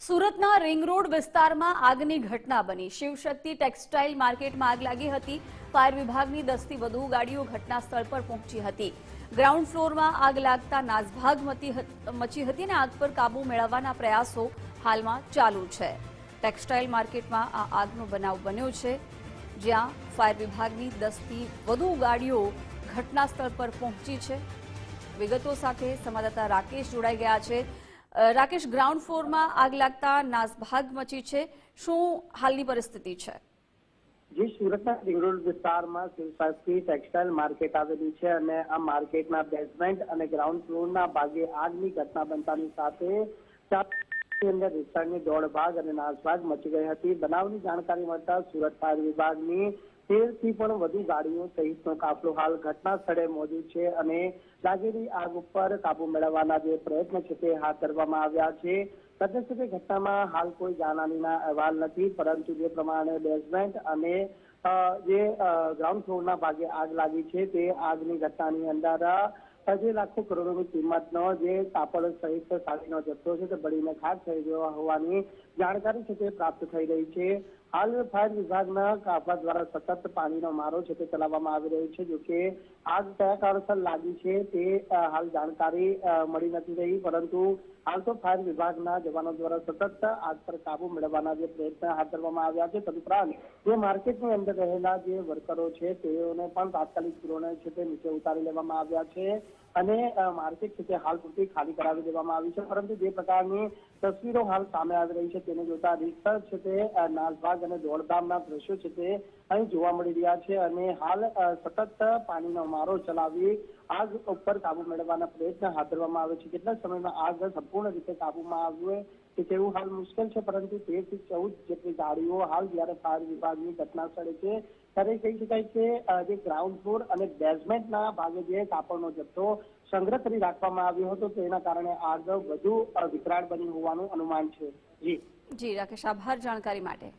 સુરતના ring road વિસ્તારમાં આગની ઘટના બની। શિવશક્તિ ટેક્સટાઇલ માર્કેટમાં આગ લાગી હતી। ફાયર વિભાગની 10 થી વધુ ગાડીઓ ઘટના સ્થળ પર પહોંચી હતી। ગ્રાઉન્ડ ફ્લોરમાં આગ લાગતા નાસભાગ મચી હતી અને આગ પર કાબુ મેળવવાના પ્રયાસો હાલમાં ચાલુ છે। ટેક્સટાઇલ માર્કેટમાં આ આગનો બનાવ બન્યો છે, જ્યાં ફાયર વિભાગની 10 થી વધુ ગાડીઓ ઘટના સ્થળ પર પહોંચી છે। વિગતો સાથે સંવાદદાતા રાકેશ જોડાઈ ગયા છે। રાકેશ, ગ્રાઉન્ડ ફ્લોરમાં આગ લાગતા નાસભાગ મચી છે, શું હાલની પરિસ્થિતિ છે? જે સુરતના રિંગ રોડ વિસ્તારમાં શિવશક્તિ ટેક્સટાઇલ માર્કેટ આવેલી છે અને આ માર્કેટના બેઝમેન્ટ અને ગ્રાઉન્ડ ફ્લોરના ભાગે આગની ઘટના બનતાની સાથે અંદર વિસ્તારની દોડ ભાગ અને નાસભાગ મચી ગઈ હતી। બનાવની જાણકારી મળતા સુરત ફાયર વિભાગની 13 થી પણ વધુ ગાડીઓ સહિતનો કાફલો હાલ ઘટના સ્થળે મોજૂદ છે અને લાગેલી આગ ઉપર કાબુ મેળવવાના જે પ્રયત્ન છે તે હાથ ધરવામાં આવ્યા છે। સદસ્ય ઘટનામાં હાલ કોઈ જાનહાનિના અહેવાલ નથી, પરંતુ જે પ્રમાણે બેઝમેન્ટ અને જે ગ્રાઉન્ડ ફ્લોરના ભાગે આગ લાગી છે તે આગની ઘટનાની અંદર જે લાખો કરોડોની કિંમતનો જે કાપડ સહિત સાડીનો જથ્થો છે તે બળીને ખાક થઈ ગયો હોવાની જાણકારી છે તે પ્રાપ્ત થઈ રહી છે। હાલ ફાયર વિભાગના કાફલા દ્વારા સતત પાણીનો મારો છે તે ચલાવવામાં આવી રહ્યો છે। જોકે આગ કયા કારણસર લાગી છે તે હાલ જાણકારી મળી નથી રહી, પરંતુ હાલ તો ફાયર વિભાગના જવાનો દ્વારા સતત આગ પર કાબુ મેળવવાના જે પ્રયત્ન હાથ ધરવામાં આવ્યા છે। તદુપરાંત જે માર્કેટની અંદર રહેલા જે વર્કરો છે તેઓને પણ તાત્કાલિક ધોરણે છે તે નીચે ઉતારી લેવામાં આવ્યા છે અને માર્કેટ છે તે હાલ પૂરતી ખાલી કરાવી દેવામાં આવી છે। પરંતુ જે પ્રકારની તસવીરો હાલ સામે આવી રહી છે તેને જોતા રિસર્ચ છે તે નાસભાગ અને દોડધામના દ્રશ્યો છે તે અહીં જોવા મળી રહ્યા છે અને હાલ સતત પાણીનો મારો ચલાવી આગ ઉપર કાબુ મેળવવાના પ્રયત્ન હાથ ધરવામાં આવે છે। કેટલા સમયમાં આગ સંપૂર્ણ રીતે કાબુમાં આવે કે તેવું હાલ મુશ્કેલ છે, પરંતુ 13 થી 14 જેટલી ગાડીઓ હાલ જ્યારે ફાયર વિભાગની ઘટના સ્થળે છે ત્યારે કહી શકાય કે જે ગ્રાઉન્ડ ફ્લોર અને બેઝમેન્ટના ભાગે જે કાપડનો જથ્થો સંગ્રહ કરી રાખવામાં આવ્યો હતો તેના કારણે આગ વધુ વિકરાળ બની હોવાનું અનુમાન છે। જી રાકેશ, આભાર જાણકારી માટે।